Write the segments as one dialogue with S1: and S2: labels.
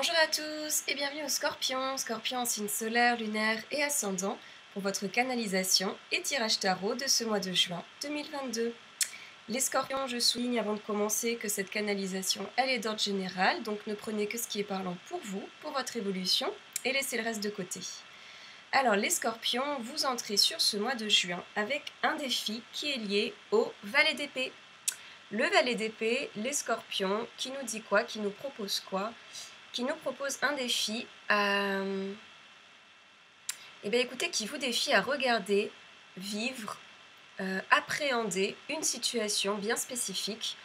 S1: Bonjour à tous et bienvenue au Scorpion. Scorpion en signe solaire, lunaire et ascendant pour votre canalisation et tirage tarot de ce mois de juin 2022. Les Scorpions, je souligne avant de commencer que cette canalisation, elle est d'ordre général, donc ne prenez que ce qui est parlant pour vous, pour votre évolution, et laissez le reste de côté. Alors les Scorpions, vous entrez sur ce mois de juin avec un défi qui est lié au valet d'épée. Le valet d'épée, les Scorpions, qui nous dit quoi, qui nous propose quoi? Qui nous propose un défi écoutez, qui vous défie à regarder, vivre, appréhender une situation bien spécifique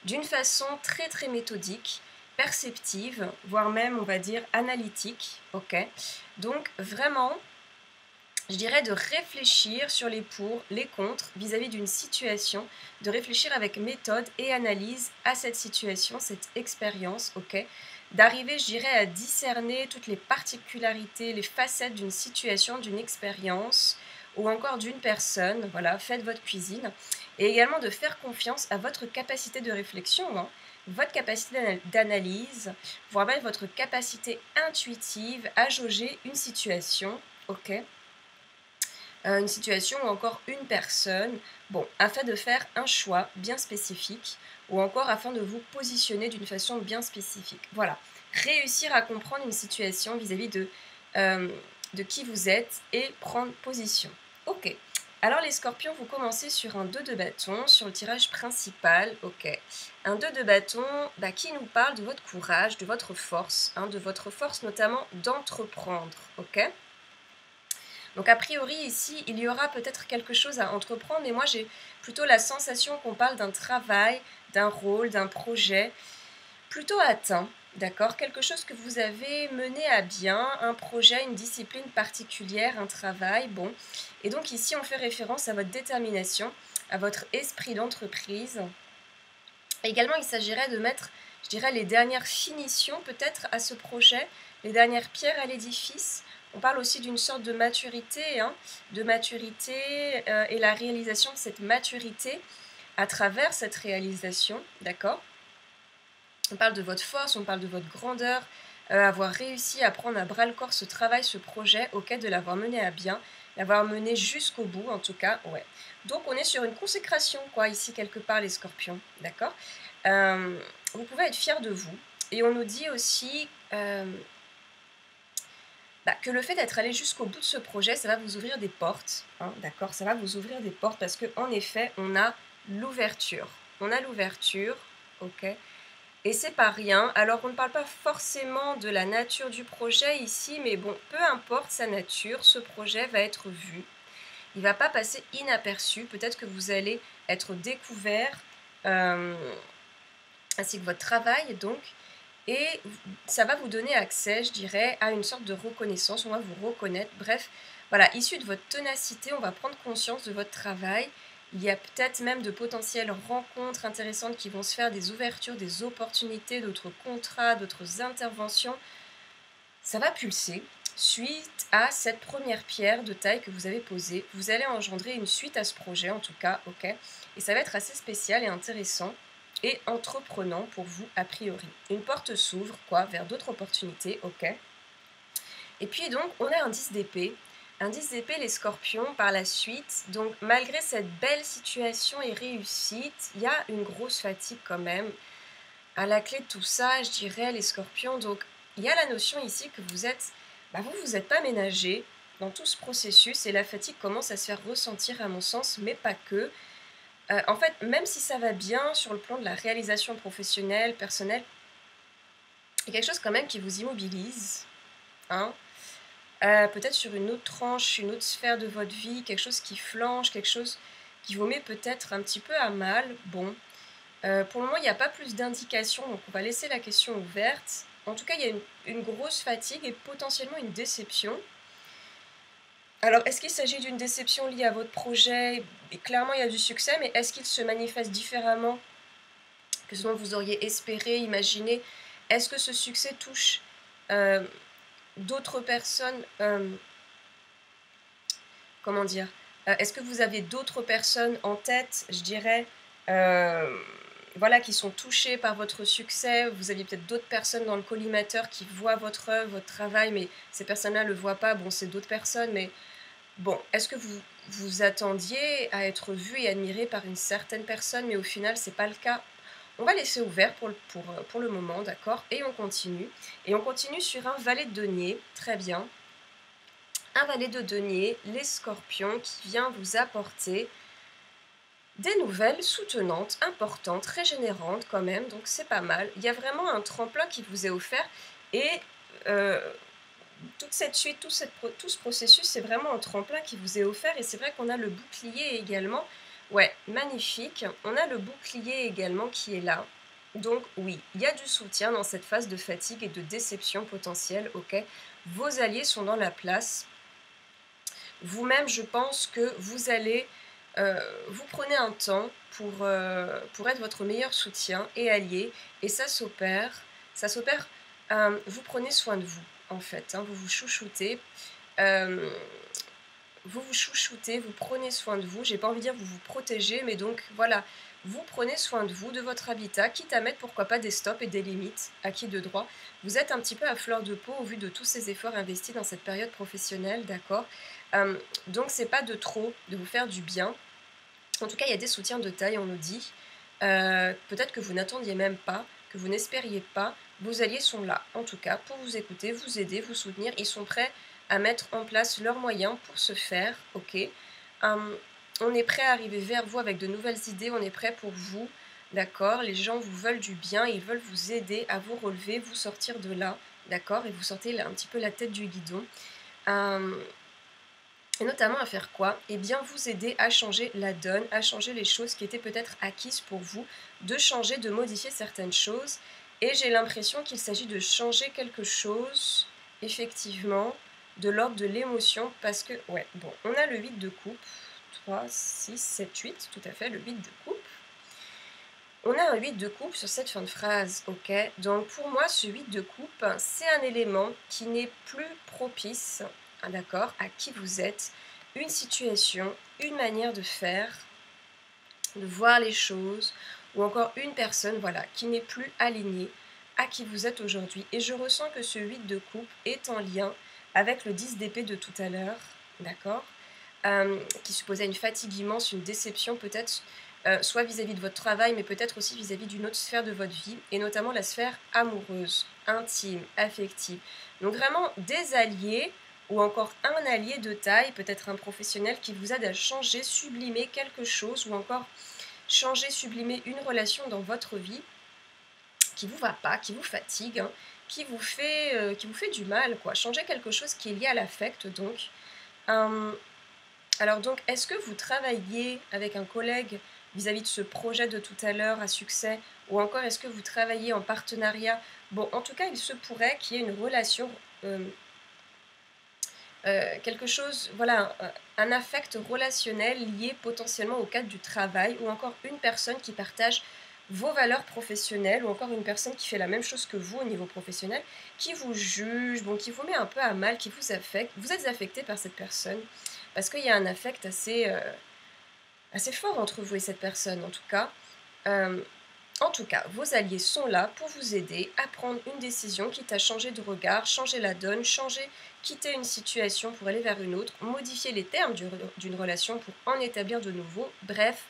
S1: d'une façon très très méthodique, perceptive, voire même on va dire analytique, ok? Donc vraiment, je dirais de réfléchir sur les pour, les contre vis-à-vis d'une situation, de réfléchir avec méthode et analyse à cette situation, cette expérience, ok? D'arriver, je dirais, à discerner toutes les particularités, les facettes d'une situation, d'une expérience ou encore d'une personne. Voilà, faites votre cuisine. Et également de faire confiance à votre capacité de réflexion, hein, votre capacité d'analyse, voire même votre capacité intuitive à jauger une situation, ok? Une situation ou encore une personne, bon, afin de faire un choix bien spécifique ou encore afin de vous positionner d'une façon bien spécifique. Voilà, réussir à comprendre une situation vis-à-vis de qui vous êtes et prendre position. Ok, alors les scorpions, vous commencez sur un 2 de bâton, sur le tirage principal, ok. Un 2 de bâton qui nous parle de votre courage, de votre force, de votre force notamment d'entreprendre, ok. Donc a priori ici, il y aura peut-être quelque chose à entreprendre, mais moi j'ai plutôt la sensation qu'on parle d'un travail, d'un rôle, d'un projet plutôt atteint, d'accord? Quelque chose que vous avez mené à bien, un projet, une discipline particulière, un travail, bon. Et donc ici on fait référence à votre détermination, à votre esprit d'entreprise. Également il s'agirait de mettre, je dirais, les dernières finitions peut-être à ce projet, les dernières pierres à l'édifice. On parle aussi d'une sorte de maturité, et la réalisation de cette maturité à travers cette réalisation, d'accord? On parle de votre force, on parle de votre grandeur, avoir réussi à prendre à bras-le-corps ce travail, ce projet, ok, de l'avoir mené à bien, l'avoir mené jusqu'au bout en tout cas, ouais. Donc on est sur une consécration, quoi, ici quelque part les scorpions, d'accord? Vous pouvez être fiers de vous, et on nous dit aussi que le fait d'être allé jusqu'au bout de ce projet, ça va vous ouvrir des portes, d'accord? Ça va vous ouvrir des portes parce qu'en effet, on a l'ouverture. On a l'ouverture, ok? Et c'est pas rien. Alors, on ne parle pas forcément de la nature du projet ici, mais bon, peu importe sa nature, ce projet va être vu. Il ne va pas passer inaperçu. Peut-être que vous allez être découvert, ainsi que votre travail, donc. Et ça va vous donner accès, je dirais, à une sorte de reconnaissance. On va vous reconnaître. Bref, voilà, issu de votre ténacité, on va prendre conscience de votre travail. Il y a peut-être même de potentielles rencontres intéressantes qui vont se faire, des ouvertures, des opportunités, d'autres contrats, d'autres interventions. Ça va pulser. Suite à cette première pierre de taille que vous avez posée, vous allez engendrer une suite à ce projet, en tout cas, ok? Et ça va être assez spécial et intéressant et entreprenant pour vous, a priori. Une porte s'ouvre, quoi, vers d'autres opportunités, ok? Et puis donc, on a un 10 d'épée. Un 10 d'épée, les scorpions, par la suite. Donc, malgré cette belle situation et réussite, il y a une grosse fatigue quand même. À la clé de tout ça, je dirais, les scorpions, donc, il y a la notion ici que vous êtes, vous n'êtes pas ménagé dans tout ce processus et la fatigue commence à se faire ressentir à mon sens, mais pas que. En fait, même si ça va bien sur le plan de la réalisation professionnelle, personnelle, il y a quelque chose quand même qui vous immobilise, hein. Peut-être sur une autre tranche, une autre sphère de votre vie, quelque chose qui flanche, quelque chose qui vous met peut-être un petit peu à mal. Bon, pour le moment, il n'y a pas plus d'indications, donc on va laisser la question ouverte. En tout cas, il y a une grosse fatigue et potentiellement une déception. Alors, est-ce qu'il s'agit d'une déception liée à votre projet? Et clairement, il y a du succès, mais est-ce qu'il se manifeste différemment que ce dont vous auriez espéré, imaginé? Est-ce que ce succès touche d'autres personnes? Comment dire? Est-ce que vous avez d'autres personnes en tête, je dirais, voilà, qui sont touchés par votre succès. Vous avez peut-être d'autres personnes dans le collimateur qui voient votre œuvre, votre travail, mais ces personnes-là ne le voient pas. Bon, c'est d'autres personnes, mais bon, est-ce que vous vous attendiez à être vu et admiré par une certaine personne, mais au final, c'est pas le cas? On va laisser ouvert pour le moment, d'accord? Et on continue. Et on continue sur un valet de denier. Très bien. Un valet de denier, les scorpions, qui vient vous apporter des nouvelles soutenantes, importantes, régénérantes quand même, donc c'est pas mal. Il y a vraiment un tremplin qui vous est offert et toute cette suite, tout ce processus, c'est vraiment un tremplin qui vous est offert et c'est vrai qu'on a le bouclier également. Ouais, magnifique. On a le bouclier également qui est là. Donc oui, il y a du soutien dans cette phase de fatigue et de déception potentielle, ok? Vos alliés sont dans la place. Vous-même, je pense que vous allez, vous prenez un temps pour être votre meilleur soutien et allié, et ça s'opère, vous prenez soin de vous, en fait, hein, vous vous chouchoutez, euh, vous prenez soin de vous, j'ai pas envie de dire vous vous protégez, mais donc voilà, vous prenez soin de vous, de votre habitat, quitte à mettre pourquoi pas des stops et des limites, à qui de droit. Vous êtes un petit peu à fleur de peau au vu de tous ces efforts investis dans cette période professionnelle, d'accord. Donc c'est pas de trop, de vous faire du bien. En tout cas, il y a des soutiens de taille, on nous dit. Peut-être que vous n'attendiez même pas, que vous n'espériez pas. Vos alliés sont là, en tout cas, pour vous écouter, vous aider, vous soutenir. Ils sont prêts à mettre en place leurs moyens pour se faire, ok. On est prêt à arriver vers vous avec de nouvelles idées, on est prêt pour vous, d'accord. Les gens vous veulent du bien, ils veulent vous aider à vous relever, vous sortir de là, d'accord. Et vous sortez un petit peu la tête du guidon. Et notamment à faire quoi? Eh bien, vous aider à changer la donne, à changer les choses qui étaient peut-être acquises pour vous, de changer, de modifier certaines choses. Et j'ai l'impression qu'il s'agit de changer quelque chose, effectivement, de l'ordre de l'émotion, parce que, ouais, bon, on a le 8 de coupe, 3, 6, 7, 8, tout à fait, le 8 de coupe. On a un 8 de coupe sur cette fin de phrase, ok? Donc pour moi, ce 8 de coupe, c'est un élément qui n'est plus propice, d'accord, à qui vous êtes, une situation, une manière de faire, de voir les choses, ou encore une personne, voilà, qui n'est plus alignée à qui vous êtes aujourd'hui. Et je ressens que ce 8 de coupe est en lien avec le 10 d'épée de tout à l'heure, d'accord, qui supposait une fatigue immense, une déception peut-être, soit vis-à-vis de votre travail, mais peut-être aussi vis-à-vis d'une autre sphère de votre vie, et notamment la sphère amoureuse, intime, affective. Donc vraiment des alliés, ou encore un allié de taille, peut-être un professionnel qui vous aide à changer, sublimer quelque chose, ou encore changer, sublimer une relation dans votre vie qui vous va pas, qui vous fatigue, hein, qui vous fait du mal, quoi. Changer quelque chose qui est lié à l'affect, donc. Alors donc, est-ce que vous travaillez avec un collègue vis-à-vis de ce projet de tout à l'heure à succès, ou encore est-ce que vous travaillez en partenariat? Bon, en tout cas, il se pourrait qu'il y ait une relation, quelque chose, voilà, un affect relationnel lié potentiellement au cadre du travail, ou encore une personne qui partage vos valeurs professionnelles, ou encore une personne qui fait la même chose que vous au niveau professionnel, qui vous juge, bon, qui vous met un peu à mal, qui vous affecte. Vous êtes affecté par cette personne, parce qu'il y a un affect assez fort entre vous et cette personne, en tout cas. En tout cas, vos alliés sont là pour vous aider à prendre une décision, quitte à changer de regard, changer la donne, quitter une situation pour aller vers une autre, modifier les termes d'une relation pour en établir de nouveaux. Bref,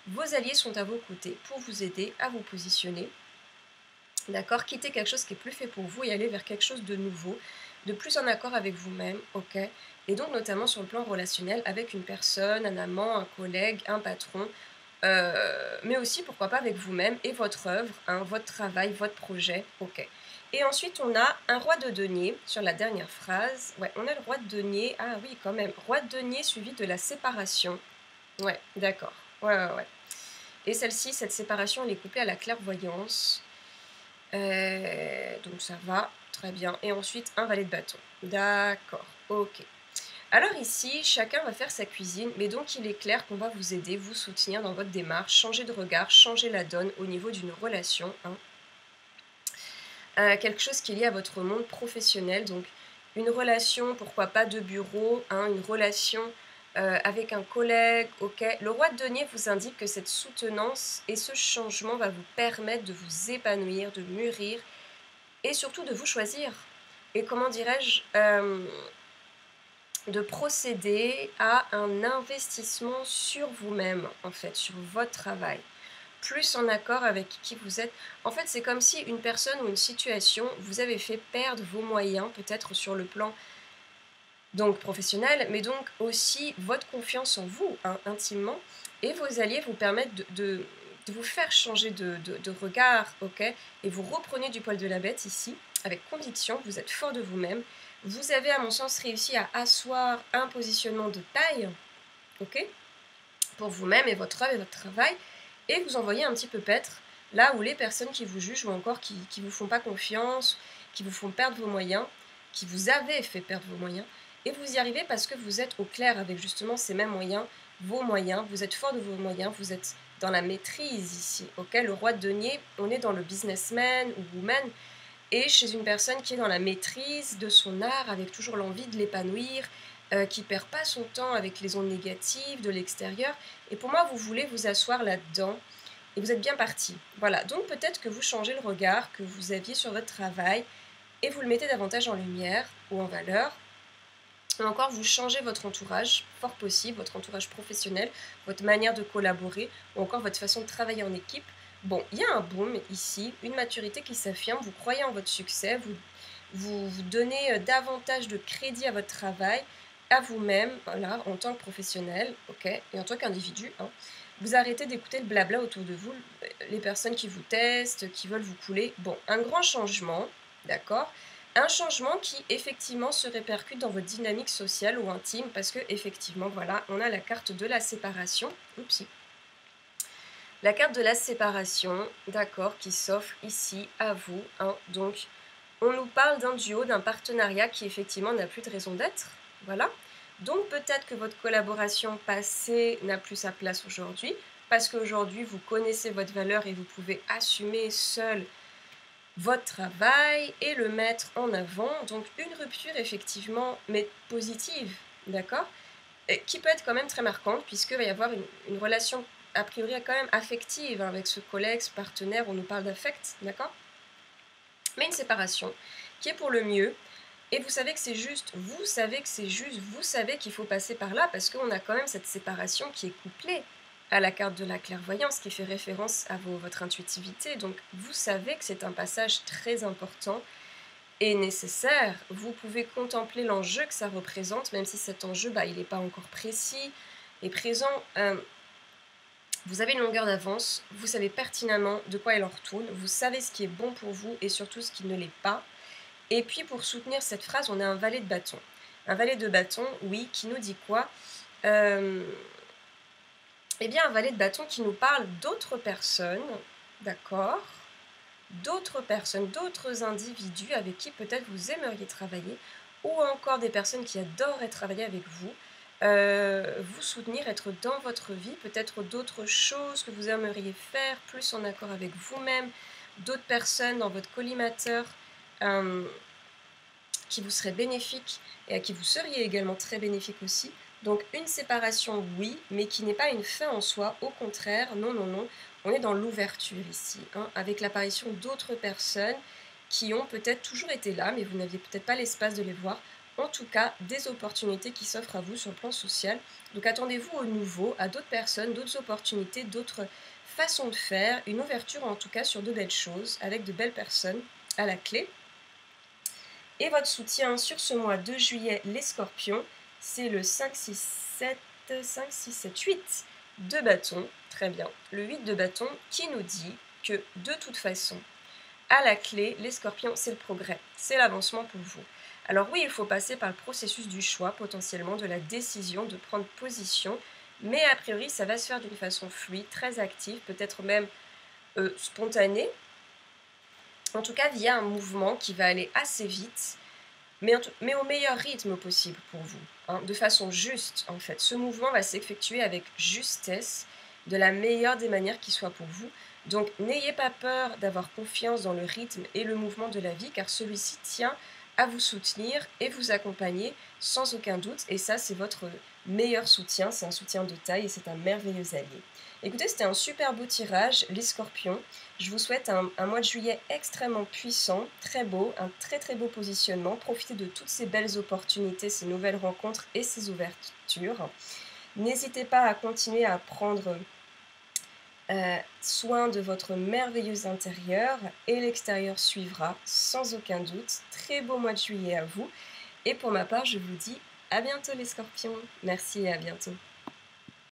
S1: vos alliés sont à vos côtés pour vous aider à vous positionner. D'accord? Quitter quelque chose qui est plus fait pour vous et aller vers quelque chose de nouveau, de plus en accord avec vous-même, ok? Et donc notamment sur le plan relationnel avec une personne, un amant, un collègue, un patron, mais aussi pourquoi pas avec vous-même et votre œuvre, hein, votre travail, votre projet, ok. Et ensuite on a un roi de denier sur la dernière phrase. Ouais, on a le roi de denier, ah oui quand même, roi de denier suivi de la séparation. Ouais, d'accord, ouais. Et celle-ci, cette séparation, elle est couplée à la clairvoyance. Donc ça va, très bien. Et ensuite, un valet de bâton. D'accord, ok. Alors ici, chacun va faire sa cuisine, mais donc il est clair qu'on va vous aider, vous soutenir dans votre démarche, changer de regard, changer la donne au niveau d'une relation. Hein. Quelque chose qui est lié à votre monde professionnel, donc une relation, pourquoi pas de bureau, hein, une relation avec un collègue, ok. Le roi de denier vous indique que cette soutenance et ce changement va vous permettre de vous épanouir, de mûrir et surtout de vous choisir. Et comment dirais-je, de procéder à un investissement sur vous-même, en fait, sur votre travail, plus en accord avec qui vous êtes. En fait, c'est comme si une personne ou une situation vous avait fait perdre vos moyens, peut-être sur le plan donc professionnel, mais donc aussi votre confiance en vous, hein, intimement, et vos alliés vous permettent de vous faire changer de regard, ok. Et vous reprenez du poil de la bête ici, avec conviction, vous êtes fort de vous-même. Vous avez, à mon sens, réussi à asseoir un positionnement de taille, ok, pour vous-même et votre œuvre et votre travail, et vous envoyez un petit peu paître là où les personnes qui vous jugent ou encore qui vous font pas confiance, qui vous font perdre vos moyens, qui vous avaient fait perdre vos moyens, et vous y arrivez parce que vous êtes au clair avec justement ces mêmes moyens, vos moyens, vous êtes fort de vos moyens, vous êtes dans la maîtrise ici, ok. Le roi de denier, on est dans le businessman ou woman, et chez une personne qui est dans la maîtrise de son art, avec toujours l'envie de l'épanouir, qui perd pas son temps avec les ondes négatives de l'extérieur. Et pour moi, vous voulez vous asseoir là-dedans, et vous êtes bien parti. Voilà, donc peut-être que vous changez le regard que vous aviez sur votre travail, et vous le mettez davantage en lumière ou en valeur, ou encore vous changez votre entourage, fort possible, votre entourage professionnel, votre manière de collaborer, ou encore votre façon de travailler en équipe. Bon, il y a un boom ici, une maturité qui s'affirme, vous croyez en votre succès, vous donnez davantage de crédit à votre travail, à vous-même, voilà, en tant que professionnel, ok, et en tant qu'individu, hein. Vous arrêtez d'écouter le blabla autour de vous, les personnes qui vous testent, qui veulent vous couler. Bon, un grand changement, d'accord. Un changement qui effectivement se répercute dans votre dynamique sociale ou intime, parce que effectivement, voilà, on a la carte de la séparation. Oups. La carte de la séparation, d'accord, qui s'offre ici à vous, hein. Donc, on nous parle d'un duo, d'un partenariat qui effectivement n'a plus de raison d'être, voilà. Donc peut-être que votre collaboration passée n'a plus sa place aujourd'hui, parce qu'aujourd'hui vous connaissez votre valeur et vous pouvez assumer seul votre travail et le mettre en avant. Donc une rupture effectivement, mais positive, d'accord, qui peut être quand même très marquante, puisqu'il va y avoir une relation a priori quand même affective, hein, avec ce collègue, ce partenaire, on nous parle d'affect, d'accord, mais une séparation qui est pour le mieux. Et vous savez que c'est juste, vous savez que c'est juste, vous savez qu'il faut passer par là, parce qu'on a quand même cette séparation qui est couplée à la carte de la clairvoyance, qui fait référence à votre intuitivité. Donc vous savez que c'est un passage très important et nécessaire. Vous pouvez contempler l'enjeu que ça représente, même si cet enjeu, il n'est pas encore précis et présent. Vous avez une longueur d'avance, vous savez pertinemment de quoi il en retourne, vous savez ce qui est bon pour vous et surtout ce qui ne l'est pas. Et puis pour soutenir cette phrase, on a un valet de bâton. Un valet de bâton, oui, qui nous dit quoi? Eh bien, un valet de bâton qui nous parle d'autres personnes, d'accord, d'autres personnes, d'autres individus avec qui peut-être vous aimeriez travailler, ou encore des personnes qui adoreraient travailler avec vous, vous soutenir, être dans votre vie, peut-être d'autres choses que vous aimeriez faire, plus en accord avec vous-même, d'autres personnes dans votre collimateur, qui vous seraient bénéfiques et à qui vous seriez également très bénéfique aussi. Donc une séparation, oui, mais qui n'est pas une fin en soi, au contraire, non, non, non, on est dans l'ouverture ici, hein, avec l'apparition d'autres personnes qui ont peut-être toujours été là, mais vous n'aviez peut-être pas l'espace de les voir, en tout cas des opportunités qui s'offrent à vous sur le plan social. Donc attendez-vous au nouveau, à d'autres personnes, d'autres opportunités, d'autres façons de faire, une ouverture en tout cas sur de belles choses, avec de belles personnes à la clé. Et votre soutien sur ce mois de juillet, les scorpions, c'est le 5, 6, 7, 5, 6, 7, 8 de bâton. Très bien. Le 8 de bâton qui nous dit que de toute façon, à la clé, les scorpions, c'est le progrès, c'est l'avancement pour vous. Alors oui, il faut passer par le processus du choix, potentiellement, de la décision, de prendre position, mais a priori, ça va se faire d'une façon fluide, très active, peut-être même spontanée, en tout cas via un mouvement qui va aller assez vite, mais au meilleur rythme possible pour vous, hein, de façon juste en fait. Ce mouvement va s'effectuer avec justesse, de la meilleure des manières qui soit pour vous. Donc n'ayez pas peur d'avoir confiance dans le rythme et le mouvement de la vie, car celui-ci tient à vous soutenir et vous accompagner sans aucun doute. Et ça, c'est votre meilleur soutien, c'est un soutien de taille et c'est un merveilleux allié. Écoutez, c'était un super beau tirage, les scorpions. Je vous souhaite un mois de juillet extrêmement puissant, très beau, un très très beau positionnement. Profitez de toutes ces belles opportunités, ces nouvelles rencontres et ces ouvertures. N'hésitez pas à continuer à prendre soin de votre merveilleux intérieur et l'extérieur suivra sans aucun doute. Très beau mois de juillet à vous. Et pour ma part, je vous dis à bientôt les scorpions. Merci et à bientôt.